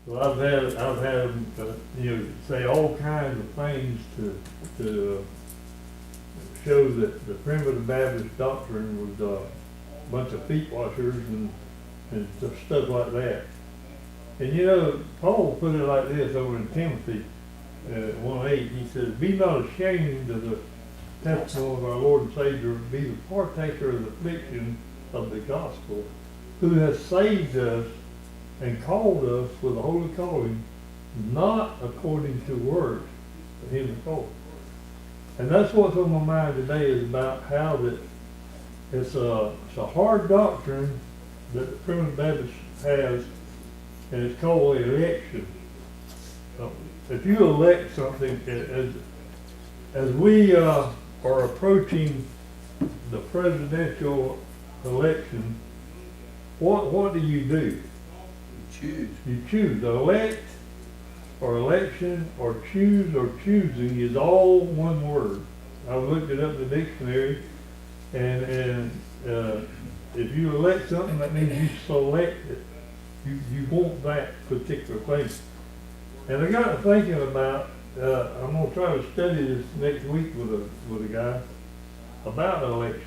Well, I've had them, say all kinds of things to show that the primitive Baptist doctrine was a bunch of feet washers and stuff like that. And Paul put it like this over in Timothy 1:8. He says, "Be not ashamed of the testimony of our Lord and Savior, be the partaker of the affliction of the gospel, who has saved us and called us with a holy calling, not according to works, but him that called." And that's what's on my mind today, is about how that it's a hard doctrine that the primitive Baptist has, and it's called election. If you elect something, as we are approaching the presidential election, what do? You choose. You choose. Elect or election or choose or choosing is all one word. I looked it up in the dictionary, and if you elect something, that means you select it. You want that particular thing. And I got to thinking about, I'm going to try to study this next week with a guy about election.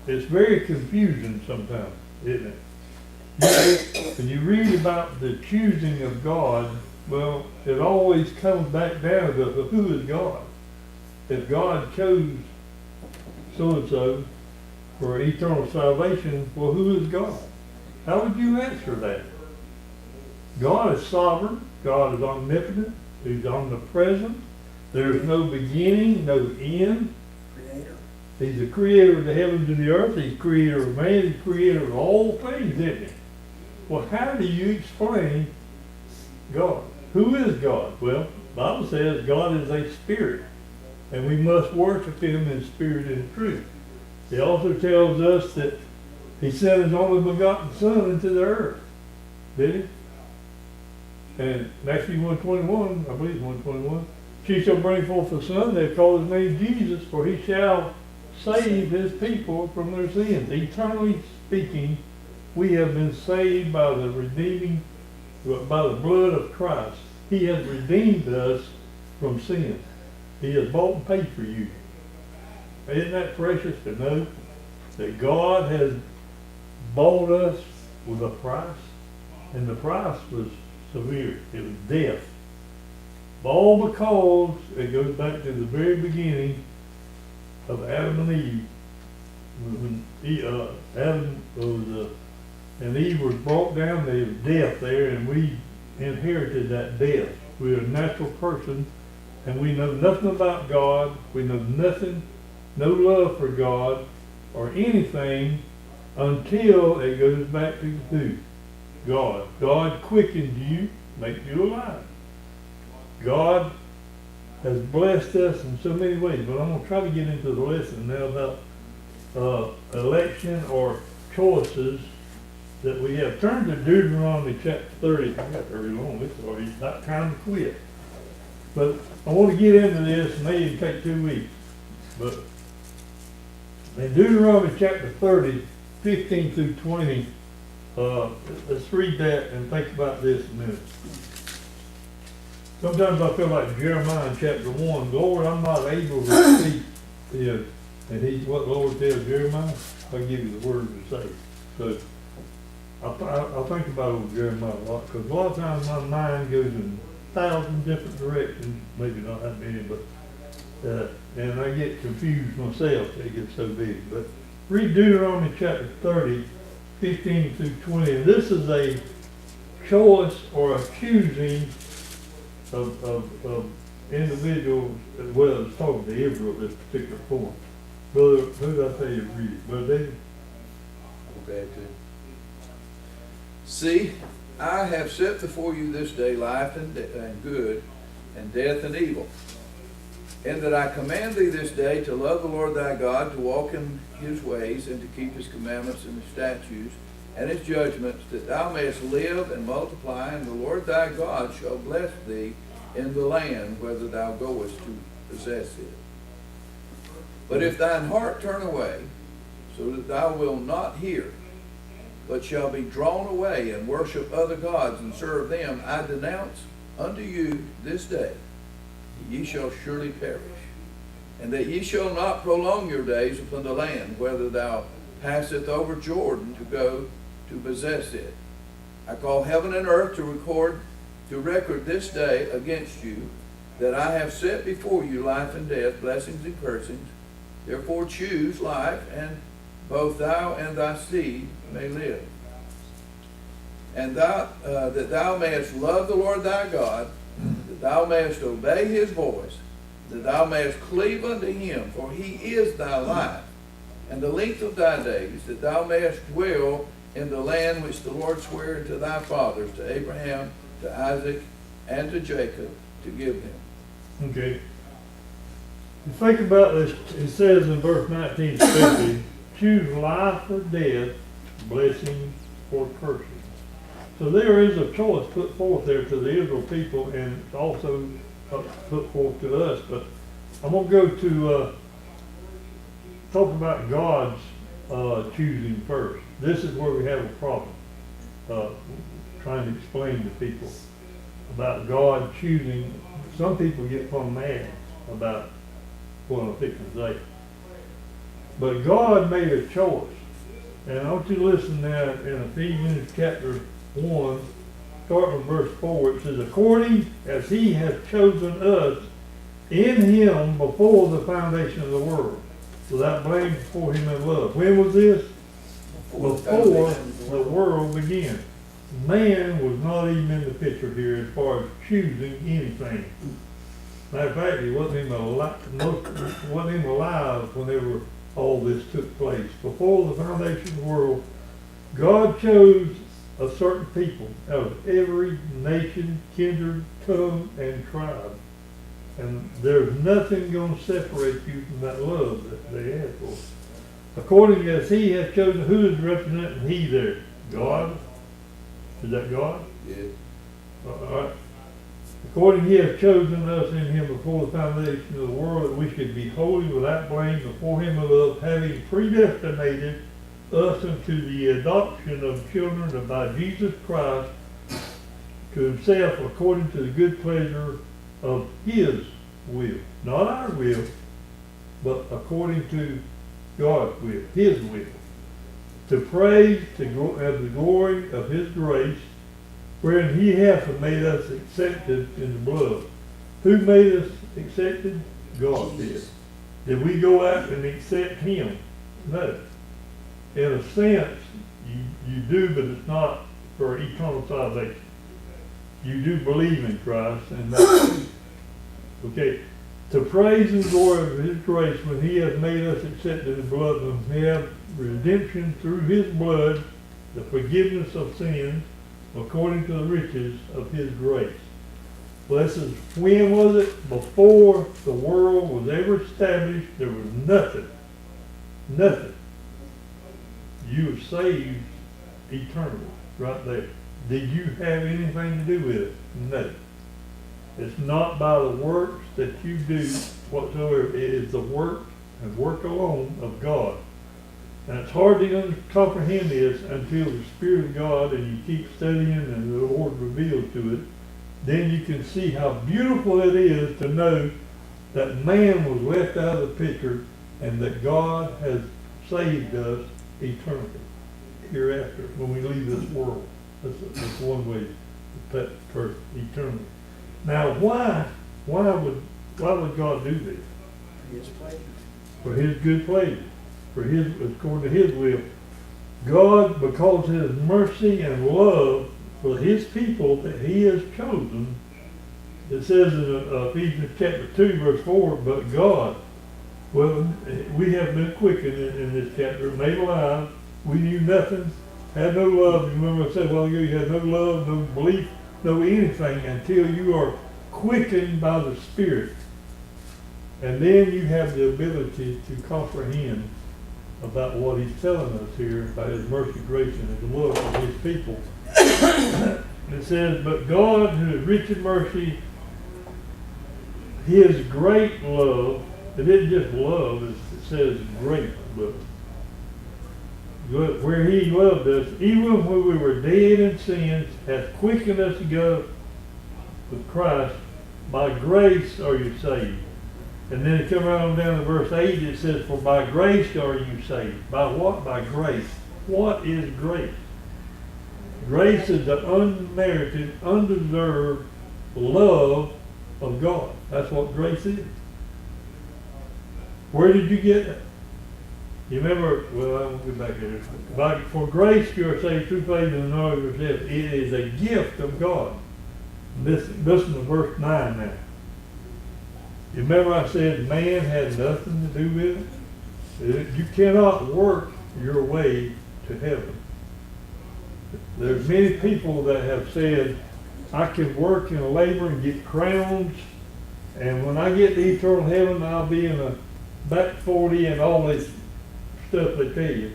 It's very confusing sometimes, isn't it? When you read about the choosing of God, well, it always comes back down to who is God. If God chose so-and-so for eternal salvation, well, who is God? How would you answer that? God is sovereign. God is omnipotent. He's omnipresent. There's no beginning, no end. Creator. He's the creator of the heavens and the earth. He's creator of man. He's creator of all things, isn't he? Well, how do you explain God? Who is God? Well, the Bible says God is a spirit, and we must worship him in spirit and truth. It also tells us that he sent his only begotten Son into the earth. Did he? And Matthew 1:21, I believe 1:21, she shall bring forth a son, they'll call his name Jesus, for he shall save his people from their sins. Eternally speaking, we have been saved by the blood of Christ. He has redeemed us from sin. He has bought and paid for you. Isn't that precious to know that God has bought us with a price? And the price was severe. It was death. All because it goes back to the very beginning of Adam and Eve. When Adam was and Eve was brought down, there was death there, and we inherited that death. We're a natural person, and we know nothing about God. We know nothing, no love for God or anything until it goes back to who? God. God quickens you, makes you alive. God has blessed us in so many ways, but I'm going to try to get into the lesson now about election or choices that we have. Turn to Deuteronomy chapter 30. I got very long. It's already about time to quit. But I want to get into this, and maybe take 2 weeks. But in Deuteronomy chapter 30, 15 through 20, let's read that and think about this a minute. Sometimes I feel like Jeremiah in chapter 1, Lord, I'm not able to speak. And he's what the Lord tells Jeremiah, I'll give you the words to say. So I think about old Jeremiah a lot, because a lot of times my mind goes in 1,000 different directions, maybe not that many, but and I get confused myself. It gets so big. But read Deuteronomy chapter 30, 15 through 20. And this is a choice or a choosing of individuals, as well as talking to Israel at this particular point. Brother, who did I tell you to read it? Brother David? Okay, too. See, I have set before you this day life and good, and death and evil. And that I command thee this day to love the Lord thy God, to walk in his ways, and to keep his commandments and his statutes and his judgments, that thou mayest live and multiply, and the Lord thy God shall bless thee in the land whither thou goest to possess it. But if thine heart turn away, so that thou wilt not hear, but shall be drawn away and worship other gods and serve them, I denounce unto you this day, that ye shall surely perish, and that ye shall not prolong your days upon the land, whether thou passeth over Jordan to go to possess it. I call heaven and earth to record this day against you, that I have set before you life and death, blessings and cursings. Therefore choose life, and both thou and thy seed may live. And that thou mayest love the Lord thy God, that thou mayest obey his voice, that thou mayest cleave unto him, for he is thy life, and the length of thy days, that thou mayest dwell in the land which the Lord sware unto thy fathers, to Abraham, to Isaac, and to Jacob, to give them. Okay. You think about this, it says in verse 19, especially, choose life or death, blessing or cursing. So there is a choice put forth there to the Israel people, and it's also put forth to us. But I'm going to go to talk about God's choosing first. This is where we have a problem, trying to explain to people about God choosing. Some people get plumb mad about what I'm fixing to say. But God made a choice. And I want you to listen now in Ephesians chapter 1, starting with verse 4. It says, according as he has chosen us in him before the foundation of the world, without blame before him in love. When was this? Before the world began. Man was not even in the picture here as far as choosing anything. Matter of fact, he wasn't even alive whenever all this took place. Before the foundation of the world, God chose a certain people out of every nation, kindred, tongue, and tribe. And there's nothing going to separate you from that love that they had for us. According as he has chosen, who is representing he there? God? Is that God? Yes. All right. According he has chosen us in him before the foundation of the world, that we should be holy without blame before him in love, having predestinated us unto the adoption of children by Jesus Christ to himself, according to the good pleasure of his will. Not our will, but according to God's will, his will. To praise of the glory of his grace, wherein he hath made us accepted in the blood. Who made us accepted? God did. Did we go out and accept him? No. In a sense, you do, but it's not for eternal salvation. You do believe in Christ, and that's okay. To praise and glory of his grace, when he hath made us accepted in the blood, and we have redemption through his blood, the forgiveness of sins, according to the riches of his grace. Well, this is, when was it? Before the world was ever established, there was nothing. Nothing. You were saved eternally, right there. Did you have anything to do with it? No. It's not by the works that you do whatsoever. It is the work and work alone of God. And it's hard to comprehend this until the Spirit of God, and you keep studying and the Lord reveals to it. Then you can see how beautiful it is to know that man was left out of the picture and that God has saved us eternally, hereafter, when we leave this world. That's one way to put for eternally. Now, why would God do this? His pleasure. For his good pleasure. For his, according to his will. God, because of his mercy and love for his people that he has chosen, it says in Ephesians chapter 2, verse 4, but God, well, we have been quickened in this chapter, made alive. We knew nothing, had no love. You remember I said a while ago, you had no love, no belief, no anything until you are quickened by the Spirit. And then you have the ability to comprehend about what he's telling us here about his mercy, grace, and his love for his people. It says, but God, who is rich in mercy, his great love, it isn't just love, it says great love. where he loved us, even when we were dead in sins, hath quickened us together with Christ. By grace are you saved. And then it comes around down to verse 8, it says, for by grace are you saved. By what? By grace. What is grace? Grace is the unmerited, undeserved love of God. That's what grace is. Where did you get it? You remember, well, I won't go back there. For grace you are saved through faith in the knowledge of yourself. It is a gift of God. Listen to verse 9 now. You remember I said man had nothing to do with it? You cannot work your way to heaven. There's many people that have said, I can work and labor and get crowns, and when I get to eternal heaven, I'll be in a back 40 and all this stuff they tell you.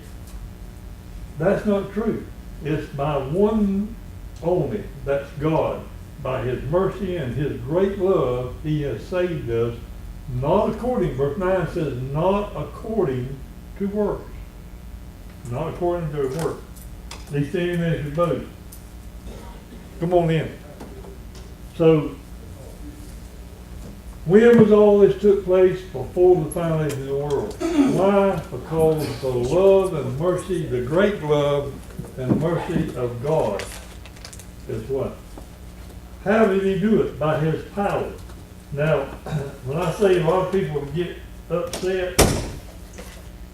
That's not true. It's by one only, that's God. By his mercy and his great love, he has saved us, not according, verse 9 says, not according to works. Not according to works. These things is both. Come on in. So, when was all this took place? Before the foundation of the world. Why? Because the love and mercy, the great love and mercy of God is what? How did he do it? By his power. Now, when I say a lot of people get upset,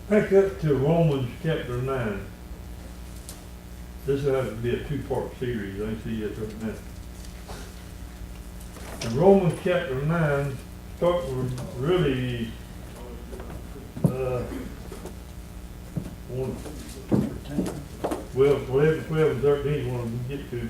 back up to Romans chapter 9. This will have to be a two-part series. I see it right now. In Romans chapter 9, start with really 11, 12, and 13 want to get to.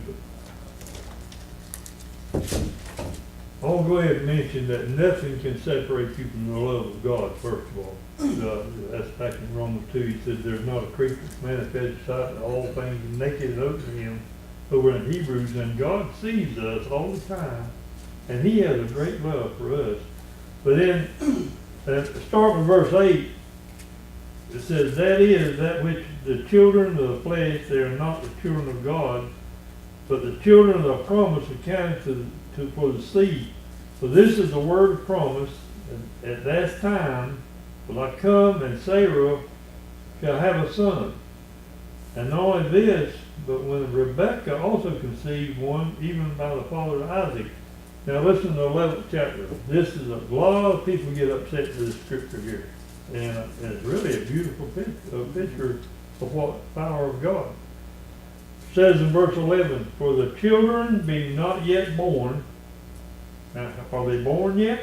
I'll go ahead and mention that nothing can separate you from the love of God, first of all. That's back in Romans 2. He says there's not a creature manifested sight of all things naked and open to him. Over in Hebrews, and God sees us all the time, and he has a great love for us. But then, start with verse 8. It says, that is, that which the children of the flesh, they are not the children of God, but the children of the promise are counted for the seed. So this is the word of promise. At that time will I come, and Sarah shall have a son. And not only this, but when Rebekah also conceived one, even by the father of Isaac. Now listen to the 11th chapter. This is a lot of people get upset with this scripture here. And it's really a beautiful picture of what power of God. It says in verse 11, for the children being not yet born. Now, are they born yet?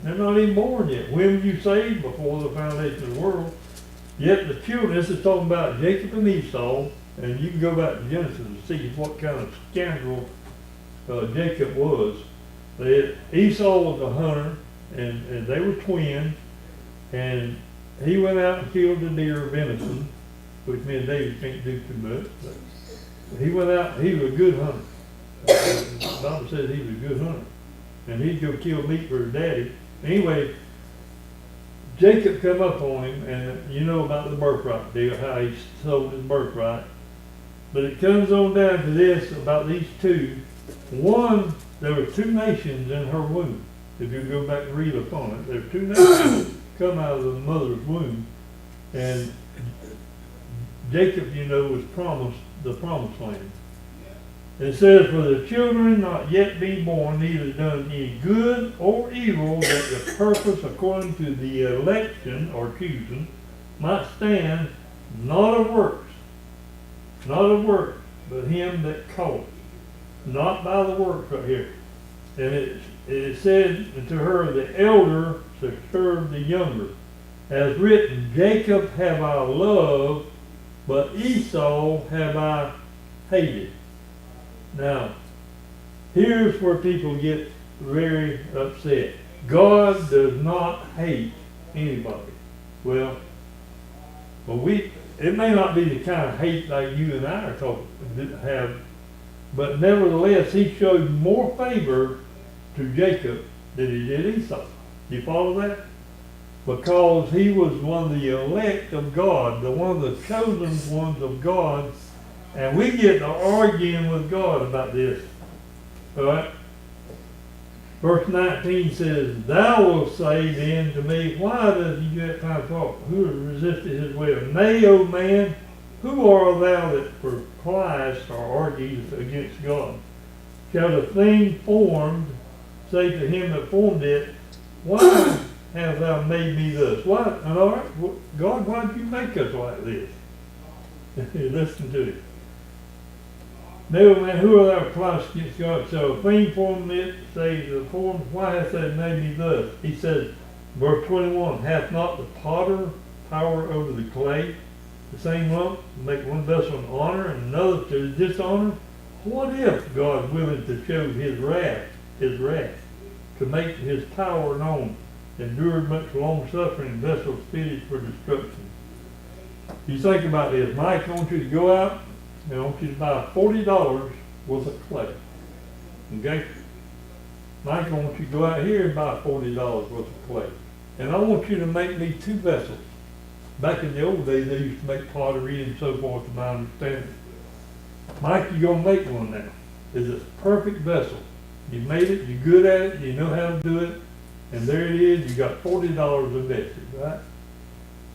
They're not even born yet. When were you saved? Before the foundation of the world. Yet the children, this is talking about Jacob and Esau, and you can go back to Genesis and see what kind of scoundrel Jacob was. Esau was a hunter, and they were twins, and he went out and killed the deer of venison, which me and David can't do too much, but he went out, he was a good hunter. The Bible says he was a good hunter, and he'd go kill meat for his daddy. Anyway, Jacob come up on him, and you know about the birthright deal, how he sold his birthright. But it comes on down to this, about these two. One, there were two nations in her womb. If you go back and read upon it, there were two nations come out of the mother's womb. And Jacob, you know, was promised the promised land. It says, for the children not yet being born, neither done any good or evil, that the purpose according to the election or choosing might stand, not of works, but him that calleth. Not by the works right here. And it said to her, the elder to serve the younger. As written, Jacob have I loved, but Esau have I hated. Now, here's where people get very upset. God does not hate anybody. Well, it may not be the kind of hate like you and I have, but nevertheless, he showed more favor to Jacob than he did Esau. Do you follow that? because he was one of the elect of God, one of the chosen ones of God, and we get to arguing with God about this. All right? Verse 19 says, thou wilt say then to me, why does he do that kind of talk? Who has resisted his will? Nay, O man, who art thou that repliest or argues against God? Shall the thing formed say to him that formed it, why hast thou made me thus? Why? And all right, God, why did you make us like this? Listen to it. No man, who are thou repliest against God? So a thing formed it, say the form, why hast thou made me thus? He says, verse 21, hath not the potter power over the clay, the same lump, to make one vessel in honor and another to dishonor? What if God willing to show his wrath, to make his power known, endured much long suffering, vessels fitted for destruction? You think about this, Mike, I want you to go out, and I want you to buy $40 worth of clay. Okay? Mike, I want you to go out here and buy $40 worth of clay. And I want you to make me 2 vessels. Back in the old days, they used to make pottery and so forth, to my understanding. Mike, you're going to make one now. It's a perfect vessel. You made it, you're good at it, you know how to do it, and there it is, you got $40 invested, right?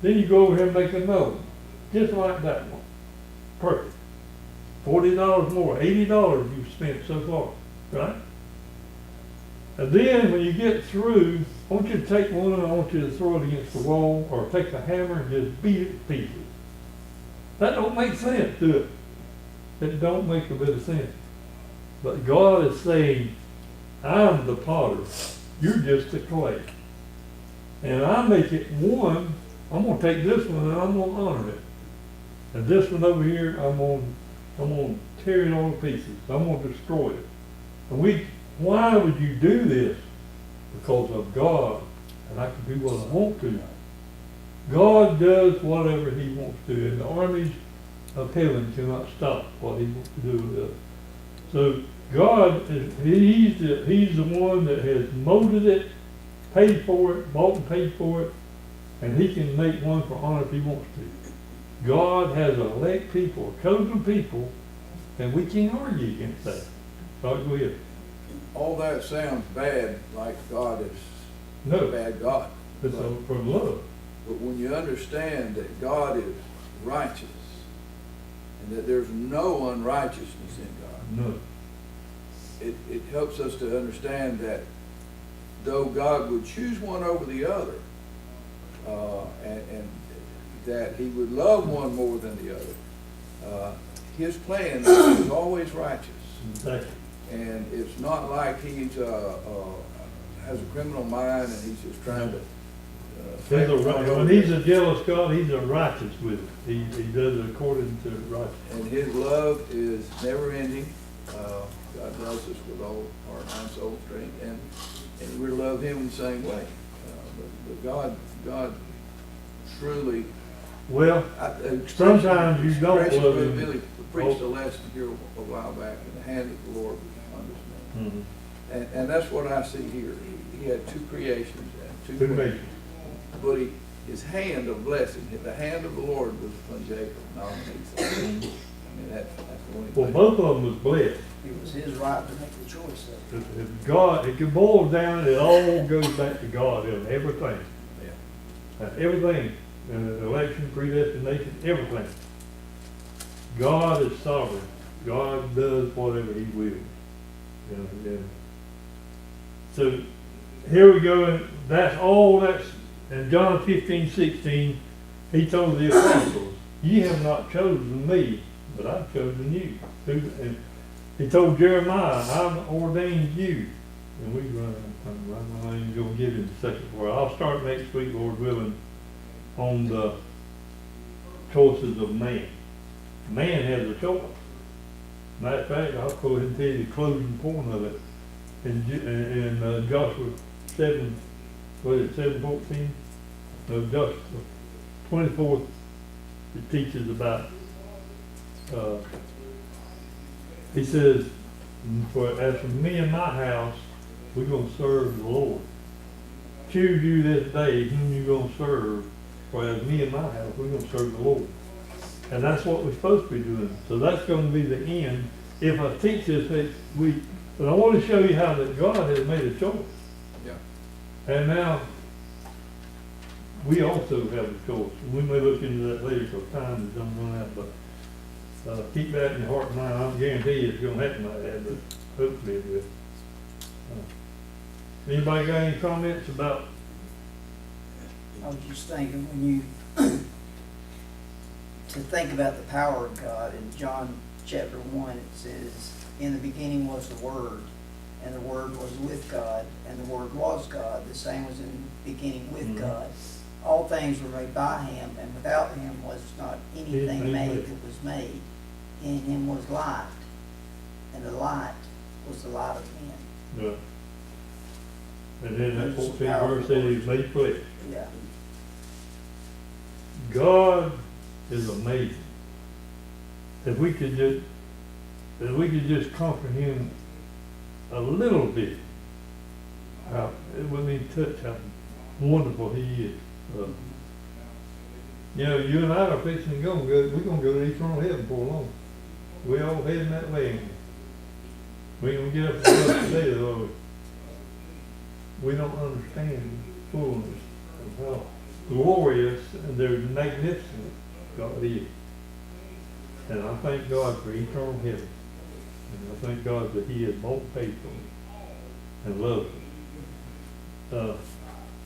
Then you go over here and make another one, just like that one. Perfect. $40 more, $80 you've spent so far, right? And then when you get through, I want you to take one and I want you to throw it against the wall, or take a hammer and just beat it to pieces. That don't make sense, do it? It don't make a bit of sense. But God is saying, I'm the potter, you're just the clay. And I make it one, I'm going to take this one and I'm going to honor it. And this one over here, I'm going to tear it all to pieces. I'm going to destroy it. And why would you do this? Because of God. And I can do what I want to. God does whatever he wants to. And the armies of heaven cannot stop what he wants to do with us. So God, he's the one that has molded it, paid for it, bought and paid for it, and he can make one for honor if he wants to. God has elect people, chosen people, and we can't argue against that. So go ahead. All that sounds bad, like God is No. a bad God. It's from love. But when you understand that God is righteous, and that there's no unrighteousness in God, No. it helps us to understand that though God would choose one over the other, and that he would love one more than the other, his plan is always righteous. Exactly. And it's not like he's has a criminal mind and he's just trying to When he's a jealous God, he's a righteous with it. He does it according to righteousness. And his love is never ending. God loves us with all heart, mind, soul, strength, and we love him in the same way. But God truly. Well, sometimes you don't love him. Billy preached a lesson here a while back, and the hand of the Lord was upon this man. Mm-hmm. And that's what I see here. He had 2 creations and 2 nations. But his hand of blessing, the hand of the Lord was upon Jacob, not on Esau. I mean, that's the only thing. Well, both of them was blessed. It was his right to make the choice. If God, it can boil down, it all goes back to God in everything. Yeah. Everything. Election, predestination, everything. God is sovereign. God does whatever he wills. So here we go, and that's in John 15:16, he told the apostles, ye have not chosen me, but I've chosen you. And he told Jeremiah, I've ordained you. And we run behind and go get in the second part. I'll start next week, Lord willing, on the choices of man. Man has a choice. Matter of fact, I'll go ahead and tell you the closing point of it. In Joshua 7, what is it, 7:14? No, Joshua 24, it teaches about, he says, as for me and my house, we're going to serve the Lord. choose you this day whom you gonna serve, whereas me and my house, we're gonna serve the Lord. And that's what we're supposed to be doing. So that's gonna be the end. If I teach this next week, but I want to show you how that God has made a choice. Yeah. And now, we also have a choice. We may look into that later because time is gonna run out, but, keep that in your heart and mind. I don't guarantee it's gonna happen like that, but hopefully it will. Anybody got any comments about, I was just thinking, when you, to think about the power of God, in John chapter 1, it says, in the beginning was the Word, and the Word was with God, and the Word was God. The same was in the beginning with God. All things were made by him, and without him was not anything made that was made. In him was light, and the light was the light of men. and then that 14th verse says he's made flesh. Yeah. God is amazing. If we could just comprehend a little bit, it wouldn't even touch how wonderful he is. You know, you and I are fixing to go. We're gonna go to eternal heaven before long. We all heading that way. We ain't gonna get up and go today, though. We don't understand the fullness of how glorious and they're magnificent God is. And I thank God for eternal heaven. And I thank God that he is both faithful and loving.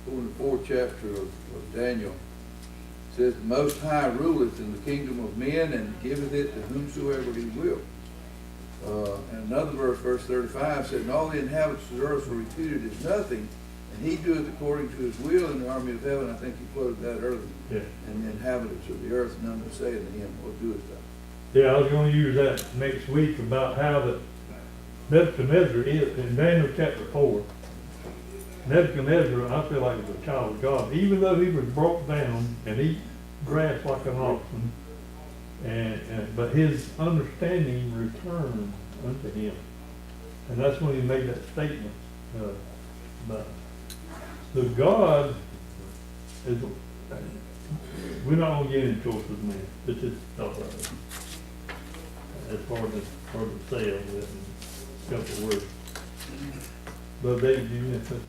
In the 4th chapter of Daniel, it says, the Most High ruleth in the kingdom of men and giveth it to whomsoever he will. And another verse, verse 35, said, and all the inhabitants of the earth were reputed as nothing, and he doeth according to his will in the army of heaven. I think you quoted that earlier. Yeah. And the inhabitants of the earth, none that say unto him, what doeth thou? Yeah, I was going to use that next week about how that Nebuchadnezzar is in Daniel chapter 4. Nebuchadnezzar, I feel like was a child of God, even though he was brought down and eat grass like an oxen, but his understanding returned unto him, and that's when he made that statement. So God is. We're not going to get into choice with man. It's just stuff like that. It's hard to say all that in a couple of words. But David, you mentioned.